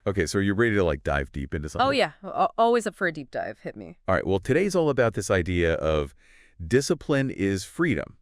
Okay, so you're ready to like dive deep into Oh, something? yeah. Always up for a deep dive. Hit me. All right, well, today's all about this idea of discipline is freedom,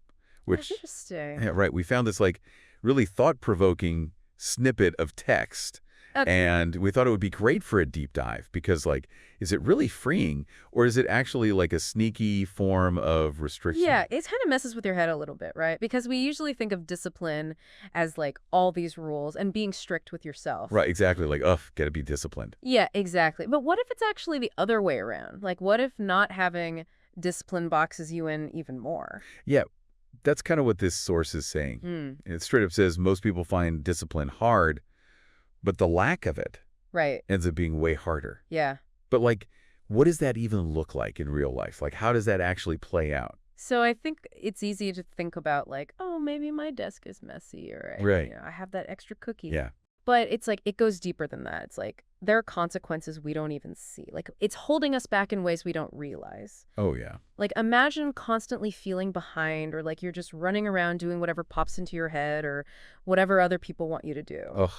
which, Interesting. yeah, right, we found this like really thought-provoking snippet of text. Okay. And we thought it would be great for a deep dive because, like, is it really freeing or is it actually like a sneaky form of restriction? Yeah, it kind of messes with your head a little bit, right? Because we usually think of discipline as like all these rules and being strict with yourself. Right, exactly. Like, ugh, gotta be disciplined. Yeah, exactly. But what if it's actually the other way around? Like, what if not having discipline boxes you in even more? Yeah, that's kind of what this source is saying. Hmm. It straight up says most people find discipline hard, but the lack of it Right. ends up being way harder. Yeah. But, like, what does that even look like in real life? Like, how does that actually play out? So I think it's easy to think about like, oh, maybe my desk is messy or Right. I have that extra cookie. Yeah. But it's like it goes deeper than that. It's like there are consequences we don't even see. Like it's holding us back in ways we don't realize. Oh, yeah. Like imagine constantly feeling behind or like you're just running around doing whatever pops into your head or whatever other people want you to do. Ugh.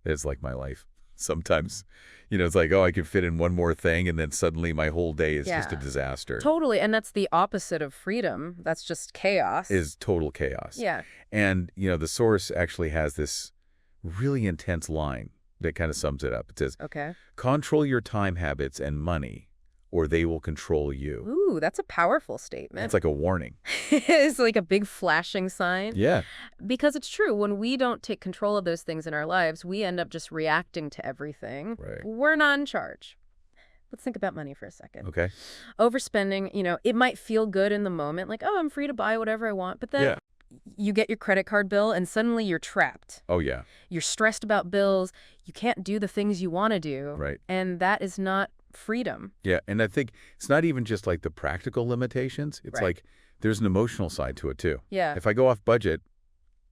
It's like my life. Sometimes, it's like, oh, I could fit in one more thing, and then suddenly my whole day is just a Yeah. disaster. Totally. And that's the opposite of freedom. That's just chaos. Is total chaos. Yeah. And, the source actually has this really intense line that kind of sums it up. It says, Okay. control your time habits and money, or they will control you. Ooh, that's a powerful statement. It's like a warning. It's like a big flashing sign. Yeah. Because it's true, when we don't take control of those things in our lives, we end up just reacting to everything. Right. We're not in charge. Let's think about money for a second. Okay. Overspending, it might feel good in the moment, like, oh, I'm free to buy whatever I want. But then Yeah. you get your credit card bill and suddenly you're trapped. Oh, yeah. You're stressed about bills. You can't do the things you want to do. Right. And that is not freedom. Yeah. And I think it's not even just like the practical limitations. It's Right. like there's an emotional side to it, too. Yeah. If I go off budget,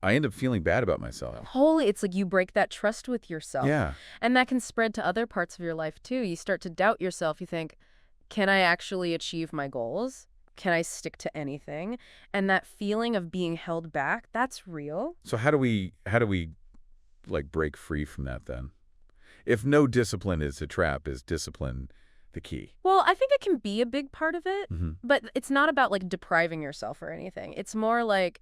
I end up feeling bad about myself. Holy, it's like you break that trust with yourself. Yeah. And that can spread to other parts of your life, too. You start to doubt yourself. You think, can I actually achieve my goals? Can I stick to anything? And that feeling of being held back, that's real. So how do we like break free from that then? If no discipline is a trap, is discipline the key? Well, I think it can be a big part of it, Mm-hmm. but it's not about like depriving yourself or anything. It's more like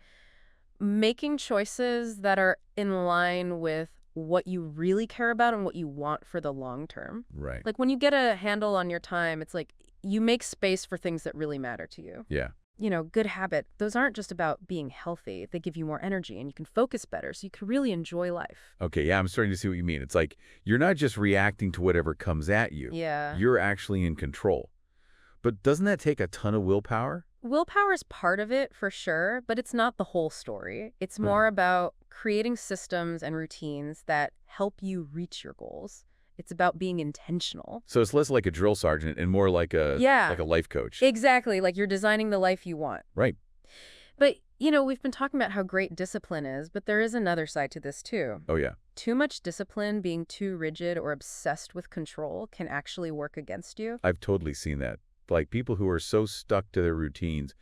making choices that are in line with what you really care about and what you want for the long term. Right. Like when you get a handle on your time, it's like you make space for things that really matter to you. Yeah. Good habit, those aren't just about being healthy. They give you more energy and you can focus better so you can really enjoy life. Okay. Yeah. I'm starting to see what you mean. It's like you're not just reacting to whatever comes at you. Yeah. You're actually in control. But doesn't that take a ton of willpower? Willpower is part of it for sure, but it's not the whole story. It's Right. more about creating systems and routines that help you reach your goals. It's about being intentional. So it's less like a drill sergeant and more like a Yeah. life coach. Exactly, like you're designing the life you want. Right. But, we've been talking about how great discipline is, but there is another side to this too. Oh, yeah. Too much discipline, being too rigid or obsessed with control can actually work against you. I've totally seen that. Like people who are so stuck to their routines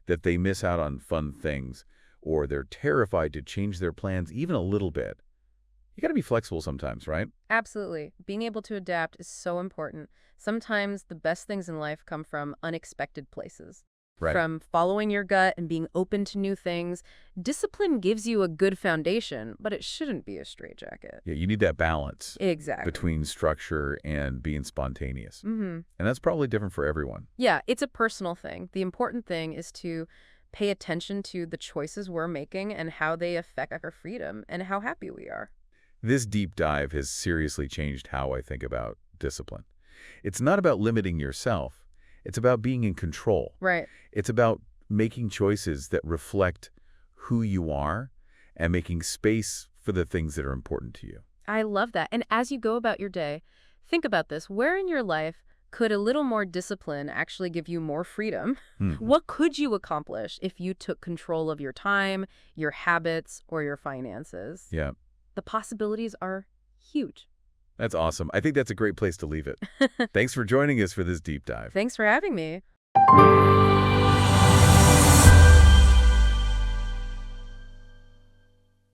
that they miss out on fun things or they're terrified to change their plans even a little bit. You got to be flexible sometimes, right? Absolutely. Being able to adapt is so important. Sometimes the best things in life come from unexpected places. Right. From following your gut and being open to new things. Discipline gives you a good foundation, but it shouldn't be a straitjacket. Yeah, you need that balance Exactly. between structure and being spontaneous. Mm-hmm. And that's probably different for everyone. Yeah, it's a personal thing. The important thing is to pay attention to the choices we're making and how they affect our freedom and how happy we are. This deep dive has seriously changed how I think about discipline. It's not about limiting yourself. It's about being in control. Right. It's about making choices that reflect who you are and making space for the things that are important to you. I love that. And as you go about your day, think about this. Where in your life could a little more discipline actually give you more freedom? What could you accomplish if you took control of your time, your habits, or your finances? Yeah, The possibilities are huge. that's awesome. I think that's a great place to leave it. Thanks for joining us for this deep dive. Thanks for having me.